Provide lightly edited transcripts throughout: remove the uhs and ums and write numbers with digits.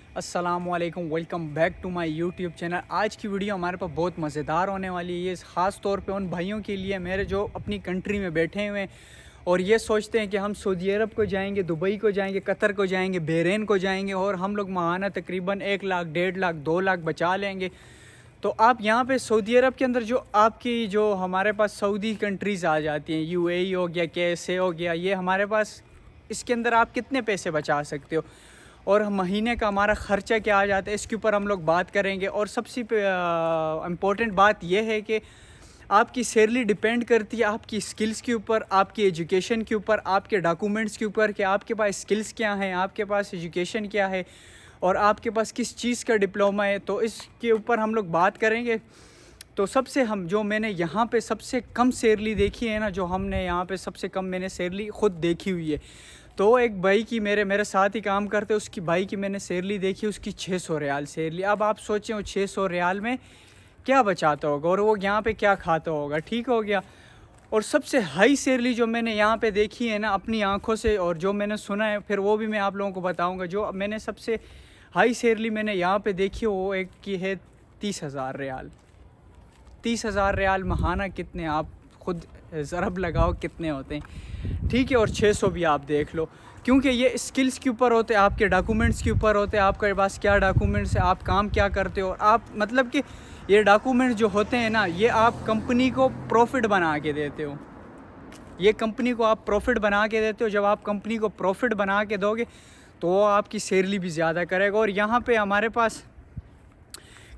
अस्सलामुअलैकुम, welcome back to my YouTube channel. आज की वीडियो हमारे पास बहुत मज़ेदार होने वाली है। ये ख़ास तौर पे उन भाइयों के लिए मेरे जो अपनी कंट्री में बैठे हुए हैं और ये सोचते हैं कि हम सऊदी अरब को जाएंगे, दुबई को जाएंगे, कतर को जाएंगे, बहरीन को जाएंगे और हम लोग माहाना तकरीबन 1 लाख, 1.5 लाख, 2 लाख बचा लेंगे। तो आप यहाँ पे सऊदी अरब के अंदर जो आपकी जो हमारे पास सऊदी कंट्रीज़ आ जाती हैं, यूएई हो गया, केएसए हो गया, ये हमारे पास इसके अंदर आप कितने पैसे बचा सकते हो और महीने का हमारा ख़र्चा क्या आ जाता है, इसके ऊपर हम लोग बात करेंगे। और सबसे इम्पोर्टेंट बात यह है कि आपकी सैलरी डिपेंड करती है आपकी स्किल्स के ऊपर, आपकी एजुकेशन के ऊपर, आपके डॉक्यूमेंट्स के ऊपर कि आपके पास स्किल्स क्या हैं, आपके पास एजुकेशन क्या है और आपके पास किस चीज़ का डिप्लोमा है। तो इसके ऊपर हम लोग बात करेंगे। तो सबसे हम जो मैंने यहाँ पे सबसे कम सैलरी देखी है ना, जो हमने यहाँ पे सबसे कम मैंने सैलरी ख़ुद देखी हुई है। तो एक भाई की मेरे साथ ही काम करते, उसकी भाई की मैंने सैलरी देखी, उसकी 600 रियाल सैलरी। अब आप सोचें वो 600 रियाल में क्या बचाता होगा और वो यहाँ पे क्या खाता होगा। ठीक हो गया। और सबसे हाई सैलरी जो मैंने यहाँ पे देखी है ना अपनी आंखों से और जो मैंने सुना है, फिर वो भी मैं आप लोगों को बताऊँगा। जो मैंने सबसे हाई सैलरी मैंने यहाँ पे देखी वो एक की है 30,000 रियाल। 30,000 रियाल महाना कितने, आप ख़ुद ज़रब लगाओ कितने होते हैं। ठीक है। और 600 भी आप देख लो, क्योंकि ये स्किल्स के ऊपर होते हैं, आपके डॉक्यूमेंट्स के ऊपर होते हैं, आपके पास क्या डॉक्यूमेंट्स है, आप काम क्या करते हो। और आप मतलब कि ये डॉक्यूमेंट्स जो होते हैं ना, ये आप कंपनी को प्रॉफिट बना के देते हो। ये कंपनी को आप प्रॉफिट बना के देते हो। जब आप कंपनी को प्रॉफिट बना के दोगे तो आपकी सैलरी भी ज़्यादा करेगा। और यहाँ पे हमारे पास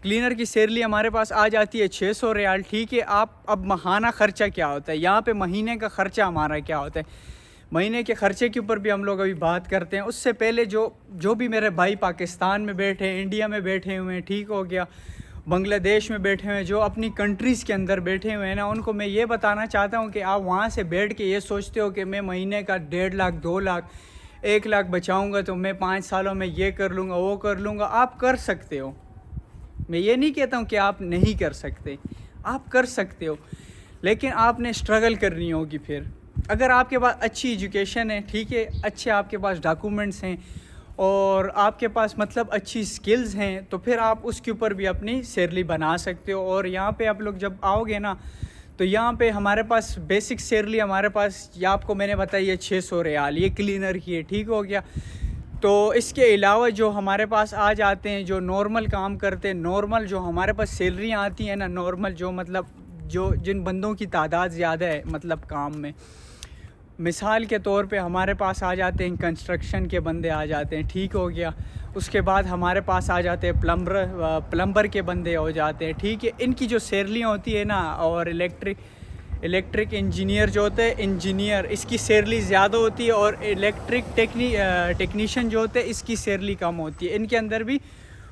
क्लीनर की सैलरी हमारे पास आ जाती है 600 रियाल। ठीक है। आप अब महाना ख़र्चा क्या होता है, यहाँ पे महीने का ख़र्चा हमारा क्या होता है, महीने के ख़र्चे के ऊपर भी हम लोग अभी बात करते हैं। उससे पहले जो भी मेरे भाई पाकिस्तान में बैठे हैं, इंडिया में बैठे हुए हैं, ठीक हो गया, बांग्लादेश में बैठे हुए हैं, जो अपनी कंट्रीज़ के अंदर बैठे हुए हैं ना, उनको मैं ये बताना चाहता हूँ कि आप वहाँ से बैठ के ये सोचते हो कि मैं महीने का 1.5 लाख, 2 लाख, 1 लाख बचाऊँगा तो मैं 5 सालों में ये कर लूँगा, वो कर लूँगा। आप कर सकते हो, मैं ये नहीं कहता हूँ कि आप नहीं कर सकते, आप कर सकते हो, लेकिन आपने स्ट्रगल करनी होगी। फिर अगर आपके पास अच्छी एजुकेशन है, ठीक है, अच्छे आपके पास डॉक्यूमेंट्स हैं और आपके पास मतलब अच्छी स्किल्स हैं, तो फिर आप उसके ऊपर भी अपनी सैलरी बना सकते हो। और यहाँ पे आप लोग जब आओगे ना, तो यहाँ पे हमारे पास बेसिक सैलरी हमारे पास, ये आपको मैंने बताई है 600 रियाल, ये क्लीनर की है। ठीक हो गया। तो इसके अलावा जो हमारे पास आ जाते हैं, जो नॉर्मल काम करते हैं, नॉर्मल जो हमारे पास सैलरियाँ आती हैं ना, नॉर्मल जो मतलब जो जिन बंदों की तादाद ज़्यादा है मतलब काम में, मिसाल के तौर पे हमारे पास आ जाते हैं कंस्ट्रक्शन के बंदे आ जाते हैं। ठीक हो गया। उसके बाद हमारे पास आ जाते हैं प्लम्बर के बंदे हो जाते हैं। ठीक है। इनकी जो सैलरियाँ होती है ना, और इलेक्ट्रिक इंजीनियर जो होते हैं, इंजीनियर, इसकी सैलरी ज़्यादा होती है और इलेक्ट्रिक टेक्नीशियन जो होते हैं इसकी सैलरी कम होती है। इनके अंदर भी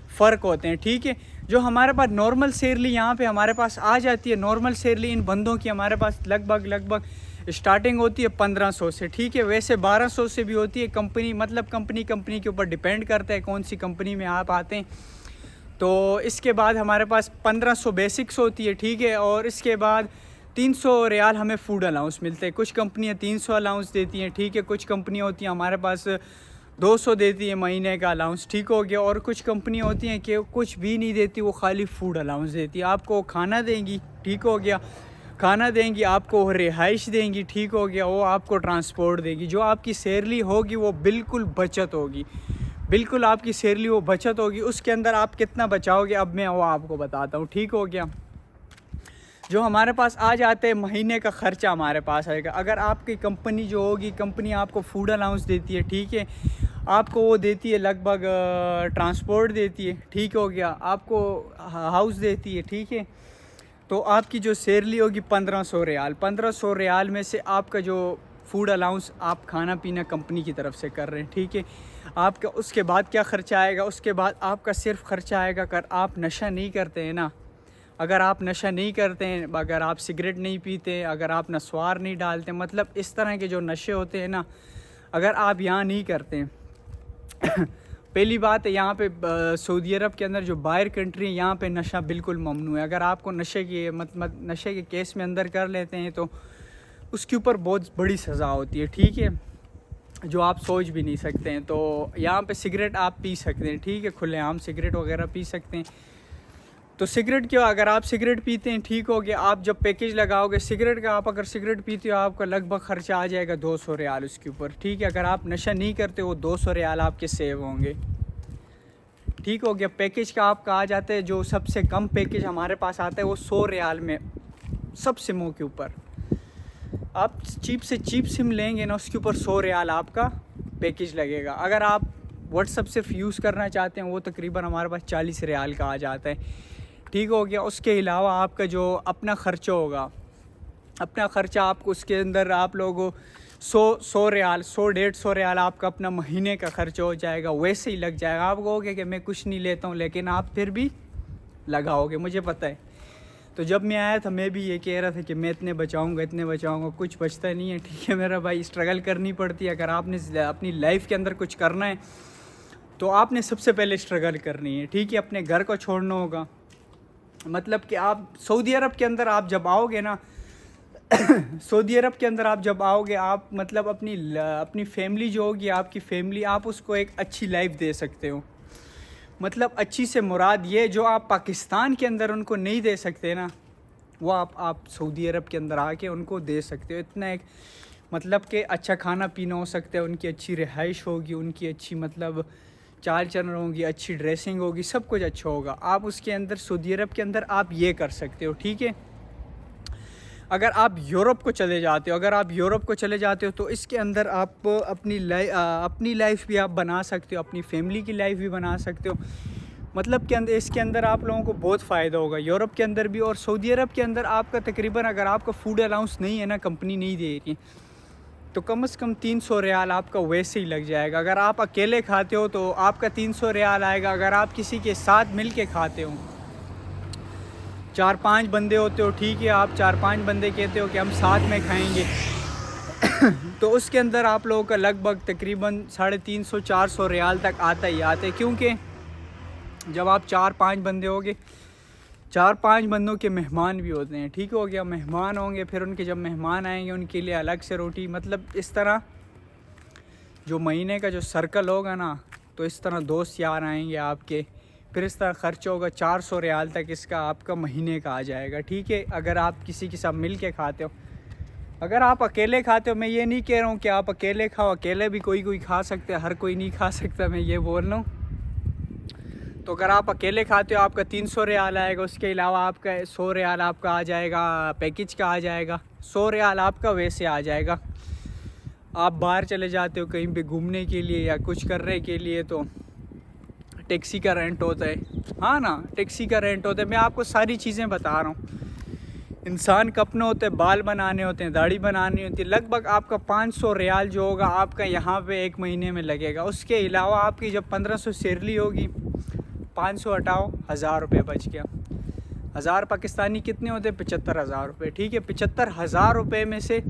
फ़र्क होते हैं। ठीक है। जो हमारे पास नॉर्मल सैलरी यहाँ पे हमारे पास आ जाती है, नॉर्मल सैलरी इन बंदों की हमारे पास लगभग स्टार्टिंग होती है 1500 से। ठीक है। वैसे 1200 से भी होती है। कंपनी मतलब कंपनी के ऊपर डिपेंड करता है कौन सी कंपनी में आप आते हैं। तो इसके बाद हमारे पास 1500 बेसिक्स होती है। ठीक है। और इसके बाद 300 रियाल हमें फ़ूड अलाउंस मिलते हैं। कुछ कंपनियां 300 अलाउंस देती हैं। ठीक है। कुछ कंपनियां होती हैं हमारे पास 200 देती है महीने का अलाउंस। ठीक हो गया। और कुछ कंपनियां होती हैं कि कुछ भी नहीं देती, वो खाली फ़ूड अलाउंस देती है। आपको खाना देंगी, ठीक हो गया, खाना देंगी, आपको रिहाइश देंगी, ठीक हो गया, वो आपको ट्रांसपोर्ट देगी। जो आपकी सैलरी होगी वो बिल्कुल बचत होगी, बिल्कुल आपकी सैलरी वो बचत होगी। उसके अंदर आप कितना बचाओगे अब मैं वो आपको बताता हूँ। ठीक हो गया। जो हमारे पास आ जाते हैं महीने का ख़र्चा हमारे पास आएगा। अगर आपकी कंपनी जो होगी, कंपनी आपको फ़ूड अलाउंस देती है। ठीक है। आपको वो देती है लगभग ट्रांसपोर्ट देती है। ठीक हो गया। आपको हाउस देती है। ठीक है। तो आपकी जो सैलरी होगी 1500 रियाल, 1500 रियाल में से आपका जो फ़ूड अलाउंस आप खाना पीना कंपनी की तरफ से कर रहे हैं। ठीक है। आपका उसके बाद क्या ख़र्चा आएगा, उसके बाद आपका सिर्फ ख़र्चा आएगा अगर आप नशा नहीं करते हैं ना, अगर आप नशा नहीं करते हैं, अगर आप सिगरेट नहीं पीते, अगर आप नस्वार नहीं डालते, मतलब इस तरह के जो नशे होते हैं ना, अगर आप यहाँ नहीं करते हैं पहली बात है यहाँ पे सऊदी अरब के अंदर जो बाहर कंट्री है, यहाँ पे नशा बिल्कुल ममनू है। अगर आपको नशे के केस में अंदर कर लेते हैं तो उसके ऊपर बहुत बड़ी सज़ा होती है। ठीक है। जो आप सोच भी नहीं सकते हैं। तो यहाँ पे सिगरेट आप पी सकते हैं, ठीक है, खुलेआम सिगरेट वगैरह पी सकते हैं। तो सिगरेट क्यों, अगर आप सिगरेट पीते हैं ठीक हो गया, आप जब पैकेज लगाओगे सिगरेट का, आप अगर सिगरेट पीते हो आपका लगभग ख़र्चा आ जाएगा 200 रियाल उसके ऊपर, ठीक है। अगर आप नशा नहीं करते वो 200 रियाल आपके सेव होंगे, ठीक हो गया। पैकेज का आपका आ जाता है, जो सबसे कम पैकेज हमारे पास आता है वो 100 रियाल में सबसे मुँह के ऊपर। आप चीप से चीप सिम लेंगे ना उसके ऊपर 100 रियाल आपका पैकेज लगेगा। अगर आप व्हाट्सअप सिर्फ यूज़ करना चाहते हैं वो तकरीबन हमारे पास 40 रियाल का आ जाता है, ठीक हो गया। उसके अलावा आपका जो अपना ख़र्चा होगा, अपना ख़र्चा आपको उसके अंदर आप लोगों 100 रियाल 100-150 रियाल आपका अपना महीने का ख़र्चा हो जाएगा, वैसे ही लग जाएगा। आप कहोगे कि मैं कुछ नहीं लेता हूँ, लेकिन आप फिर भी लगाओगे, मुझे पता है। तो जब मैं आया था मैं भी ये कह रहा था कि मैं इतने बचाऊँगा, कुछ बचता नहीं है, ठीक है मेरा भाई। स्ट्रगल करनी पड़ती है। अगर आपने अपनी लाइफ के अंदर कुछ करना है तो आपने सबसे पहले स्ट्रगल करनी है, ठीक है। अपने घर को छोड़ना होगा, मतलब कि आप सऊदी अरब के अंदर आप जब आओगे ना सऊदी अरब के अंदर आप जब आओगे, आप मतलब अपनी फैमिली जो होगी आपकी फैमिली, आप उसको एक अच्छी लाइफ दे सकते हो। मतलब अच्छी से मुराद ये, जो आप पाकिस्तान के अंदर उनको नहीं दे सकते ना, वो आप सऊदी अरब के अंदर आके उनको दे सकते हो। इतना एक मतलब कि अच्छा खाना पीना हो सकता है, उनकी अच्छी रिहाइश होगी, उनकी अच्छी मतलब चाल चलन होगी, अच्छी ड्रेसिंग होगी, सब कुछ अच्छा होगा। आप उसके अंदर सऊदी अरब के अंदर आप ये कर सकते हो, ठीक है। अगर आप यूरोप को चले जाते हो तो इसके अंदर आप अपनी लाइफ भी आप बना सकते हो, अपनी फैमिली की लाइफ भी बना सकते हो। मतलब के अंदर इसके अंदर आप लोगों को बहुत फ़ायदा होगा, यूरोप के अंदर भी और सऊदी अरब के अंदर। आपका तकरीबन अगर आपका फूड अलाउंस नहीं है ना, कंपनी नहीं दे रही, तो कम से कम 300 रियाल आपका वैसे ही लग जाएगा। अगर आप अकेले खाते हो तो आपका 300 रियाल आएगा। अगर आप किसी के साथ मिल के खाते हो, 4-5 बंदे होते हो, ठीक है, आप 4-5 बंदे कहते हो कि हम साथ में खाएंगे तो उसके अंदर आप लोगों का लगभग तकरीबन 350-400 रियाल तक आता ही आता है। क्योंकि जब आप 4-5 बंदे होगे, 4-5 बंदों के मेहमान भी होते हैं, ठीक हो गया। मेहमान होंगे, फिर उनके जब मेहमान आएंगे उनके लिए अलग से रोटी, मतलब इस तरह जो महीने का जो सर्कल होगा ना, तो इस तरह दोस्त यार आएंगे आपके, फिर इस तरह ख़र्चा होगा 400 रियाल तक इसका आपका महीने का आ जाएगा, ठीक है। अगर आप किसी के साथ मिल के खाते हो, अगर आप अकेले खाते हो, मैं ये नहीं कह रहा हूँ कि आप अकेले खाओ, अकेले भी कोई खा सकते हैं, हर कोई नहीं खा सकता, मैं ये बोल रहा हूँ। तो अगर आप अकेले खाते हो आपका 300 रियाल आएगा, उसके अलावा आपका 100 रियाल आपका आ जाएगा पैकेज का आ जाएगा, 100 रियाल आपका वैसे आ जाएगा। आप बाहर चले जाते हो कहीं पे घूमने के लिए या कुछ करने के लिए, तो टैक्सी का रेंट होता है, हाँ ना, टैक्सी का रेंट होता है। मैं आपको सारी चीज़ें बता रहा हूँ। इंसान का अपने होते हैं, बाल बनाने होते हैं, दाढ़ी बनानी होती है। लगभग आपका 500 रियाल जो होगा आपका यहाँ पे एक महीने में लगेगा। उसके अलावा आपकी जब 1500 सैलरी होगी, 500 हटाओ, 1000 रुपये बच गया। 1000 पाकिस्तानी कितने होते हैं? 75,000 रुपये, ठीक है। 75,000 रुपये में से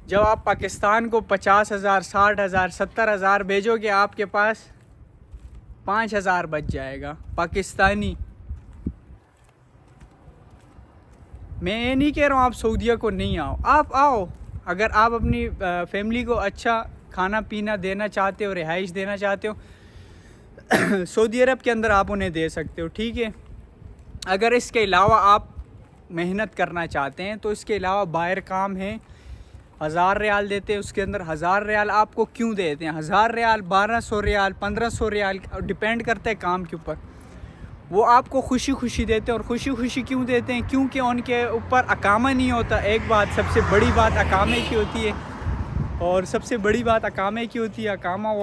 जब आप पाकिस्तान को 50,000, 60,000, 70,000 भेजोगे, आपके पास 5,000 बच जाएगा पाकिस्तानी। मैं ये नहीं कह रहा हूँ आप सऊदीया को नहीं आओ, आप आओ। अगर आप अपनी फैमिली को अच्छा खाना पीना देना चाहते हो, रिहाइश देना चाहते हो, सऊदी अरब के अंदर आप उन्हें दे सकते हो, ठीक है। अगर इसके अलावा आप मेहनत करना चाहते हैं तो इसके अलावा बाहर काम है, 1000 रियाल देते हैं, उसके अंदर 1000 रियाल आपको क्यों देते हैं? 1000 रियाल, 1200 रियाल, 1500 रियाल, डिपेंड करता है काम के ऊपर। वो आपको खुशी खुशी देते हैं। और खुशी खुशी क्यों देते हैं? क्योंकि उनके ऊपर अकामा नहीं होता। एक बात, सबसे बड़ी बात अकामे की होती है, और सबसे बड़ी बात अकामे की होती है। अकामा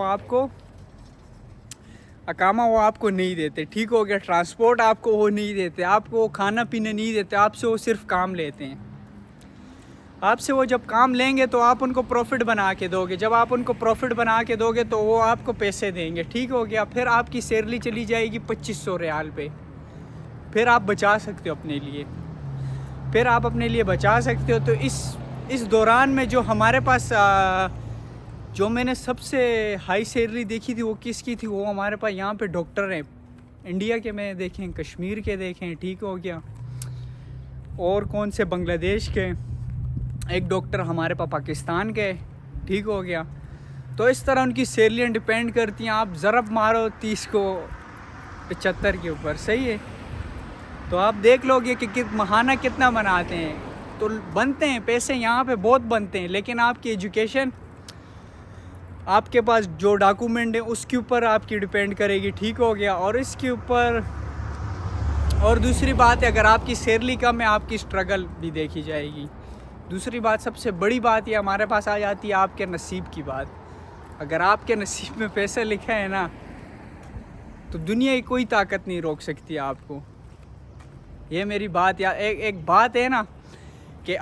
वो आपको नहीं देते, ठीक हो गया। ट्रांसपोर्ट आपको वो नहीं देते, आपको खाना पीना नहीं देते, आपसे वो सिर्फ काम लेते हैं। आपसे वो जब काम लेंगे तो आप उनको प्रॉफिट बना के दोगे। जब आप उनको प्रॉफिट बना के दोगे तो वो आपको पैसे देंगे, ठीक हो गया। फिर आपकी सैलरी चली जाएगी 2500 रियाल पे। फिर आप बचा सकते हो अपने लिए, फिर आप अपने लिए बचा सकते हो। तो इस दौरान में जो हमारे पास जो मैंने सबसे हाई सैलरी देखी थी वो किसकी थी? वो हमारे पास यहाँ पे डॉक्टर हैं, इंडिया के मैंने देखें, कश्मीर के देखें, ठीक हो गया, और कौन से बांग्लादेश के, एक डॉक्टर हमारे पास पाकिस्तान के, ठीक हो गया। तो इस तरह उनकी सैलरियाँ डिपेंड करती हैं। आप ज़रब मारो 30 को 75 के ऊपर, सही है। तो आप देख लोगे कि महाना कितना बनाते हैं। तो बनते हैं पैसे यहाँ पे बहुत बनते हैं, लेकिन आपकी एजुकेशन, आपके पास जो डॉक्यूमेंट है उसके ऊपर आपकी डिपेंड करेगी, ठीक हो गया। और इसके ऊपर और दूसरी बात है, अगर आपकी सैलरी कम है आपकी स्ट्रगल भी देखी जाएगी। दूसरी बात, सबसे बड़ी बात ये हमारे पास आ जाती है आपके नसीब की बात। अगर आपके नसीब में पैसा लिखा है ना, तो दुनिया की कोई ताकत नहीं रोक सकती आपको। ये मेरी बात या एक बात है ना कि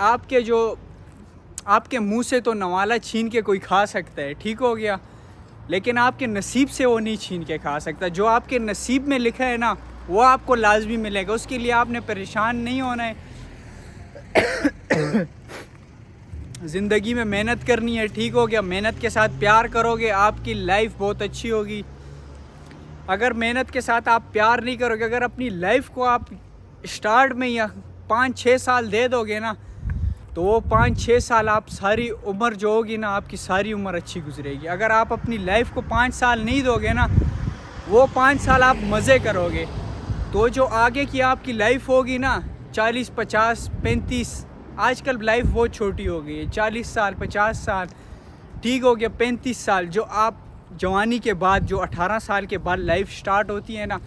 आपके मुंह से तो नवाला छीन के कोई खा सकता है, ठीक हो गया, लेकिन आपके नसीब से वो नहीं छीन के खा सकता। जो आपके नसीब में लिखा है ना वो आपको लाजमी मिलेगा। उसके लिए आपने परेशान नहीं होना है। ज़िंदगी में मेहनत करनी है, ठीक हो गया। मेहनत के साथ प्यार करोगे आपकी लाइफ बहुत अच्छी होगी। अगर मेहनत के साथ आप प्यार नहीं करोगे, अगर अपनी लाइफ को आप स्टार्ट में या 5-6 साल दे दोगे ना, तो वो 5-6 साल आप सारी उम्र जो होगी ना, आपकी सारी उम्र अच्छी गुजरेगी। अगर आप अपनी लाइफ को 5 साल नहीं दोगे ना, वो 5 साल आप मज़े करोगे। तो जो आगे की आपकी लाइफ होगी ना, 40, 50, 35, आजकल लाइफ बहुत छोटी हो गई है। 40 साल, 50 साल, ठीक हो गया, 35 साल, जो आप जवानी के बाद, जो 18 साल के बाद लाइफ स्टार्ट होती है ना,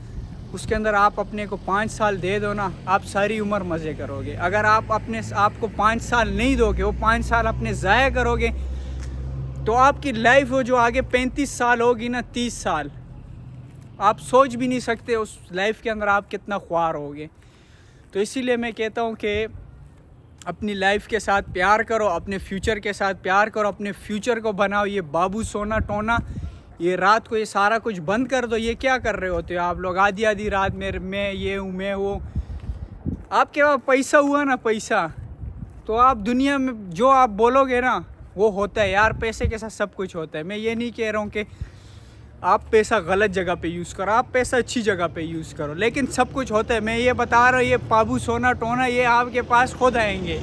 उसके अंदर आप अपने को 5 साल दे दो ना, आप सारी उम्र मज़े करोगे। अगर आप अपने आप को 5 साल नहीं दोगे, वो 5 साल अपने ज़ाया करोगे, तो आपकी लाइफ वो जो आगे 35 साल होगी ना, 30 साल, आप सोच भी नहीं सकते उस लाइफ के अंदर आप कितना ख्वार होगे। तो इसीलिए मैं कहता हूँ कि अपनी लाइफ के साथ प्यार करो, अपने फ्यूचर के साथ प्यार करो, अपने फ्यूचर को बनाओ। ये बाबू सोना टोना, ये रात को ये सारा कुछ बंद कर दो। ये क्या कर रहे होते हो आप लोग आधी आधी रात में, मैं ये हूँ, मैं वो। आपके पास पैसा हुआ ना, पैसा, तो आप दुनिया में जो आप बोलोगे ना वो होता है यार। पैसे के साथ सब कुछ होता है। मैं ये नहीं कह रहा हूँ कि आप पैसा गलत जगह पे यूज़ करो, आप पैसा अच्छी जगह पे यूज़ करो, लेकिन सब कुछ होता है। मैं ये बता रहा हूँ, ये बाबू सोना टोना ये आपके पास खुद आएंगे।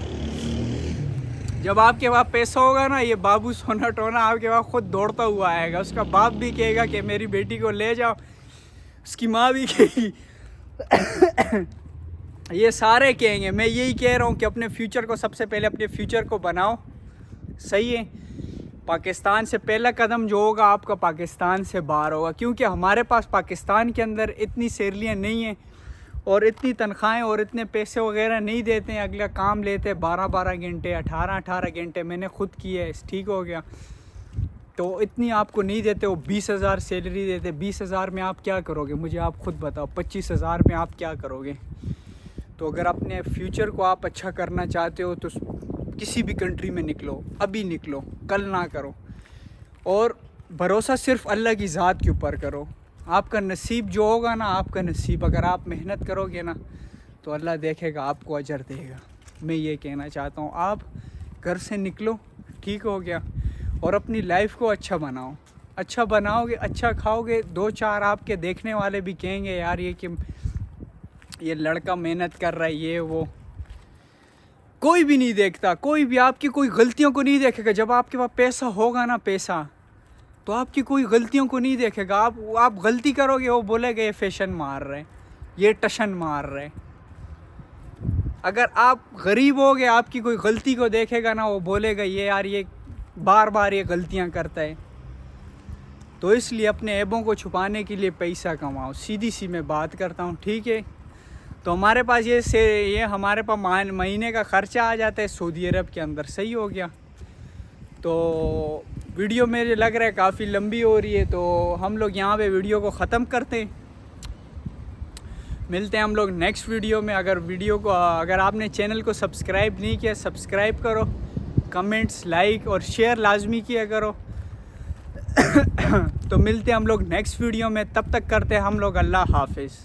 जब आपके पास पैसा होगा ना, ये बाबू सोना टोना आपके पास खुद दौड़ता हुआ आएगा। उसका बाप भी कहेगा कि मेरी बेटी को ले जाओ, उसकी माँ भी कहेगी, ये सारे कहेंगे। मैं यही कह रहा हूँ कि अपने फ्यूचर को, सबसे पहले अपने फ्यूचर को बनाओ, सही है। पाकिस्तान से पहला कदम जो होगा आपका पाकिस्तान से बाहर होगा, क्योंकि हमारे पास पाकिस्तान के अंदर इतनी सैलरियाँ नहीं हैं और इतनी तनख्वाहें और इतने पैसे वगैरह नहीं देते हैं। अगला काम लेते हैं 12-12 घंटे, 18-18 घंटे, मैंने खुद किया है, ठीक हो गया। तो इतनी आपको नहीं देते। वो 20,000 सैलरी देते, 20,000 में आप क्या करोगे मुझे आप खुद बताओ। 25,000 में आप क्या करोगे? तो अगर अपने फ्यूचर को आप अच्छा करना चाहते हो तो किसी भी कंट्री में निकलो, अभी निकलो, कल ना करो। और भरोसा सिर्फ अल्लाह की ज़ात के ऊपर करो। आपका नसीब जो होगा ना, आपका नसीब, अगर आप मेहनत करोगे ना तो अल्लाह देखेगा, आपको अजर देगा। मैं ये कहना चाहता हूँ, आप घर से निकलो, ठीक हो गया, और अपनी लाइफ को अच्छा बनाओ। अच्छा बनाओगे, अच्छा खाओगे, 2-4 आपके देखने वाले भी कहेंगे यार ये लड़का मेहनत कर रहा है, ये वो। कोई भी नहीं देखता, कोई भी आपकी कोई गलतियों को नहीं देखेगा। जब आपके पास पैसा होगा ना, पैसा, तो आपकी कोई गलतियों को नहीं देखेगा। आप गलती करोगे, वो बोलेगा ये फैशन मार रहे, ये टशन मार रहे। अगर आप गरीब होगे, आपकी कोई गलती को देखेगा ना, वो बोलेगा ये यार ये बार बार ये गलतियां करता है। तो इसलिए अपने ऐबों को छुपाने के लिए पैसा कमाओ। सीधी सी मैं बात करता हूँ, ठीक है। तो हमारे पास ये हमारे पास महीने का ख़र्चा आ जाता है सऊदी अरब के अंदर, सही हो गया। तो वीडियो मेरे लग रहा है काफ़ी लंबी हो रही है, तो हम लोग यहाँ पे वीडियो को ख़त्म करते हैं। मिलते हैं हम लोग नेक्स्ट वीडियो में। अगर आपने चैनल को सब्सक्राइब नहीं किया, सब्सक्राइब करो, कमेंट्स, लाइक और शेयर लाजमी किया करो। तो मिलते हैं हम लोग नेक्स्ट वीडियो में, तब तक करते हैं हम लोग अल्लाह हाफिज़।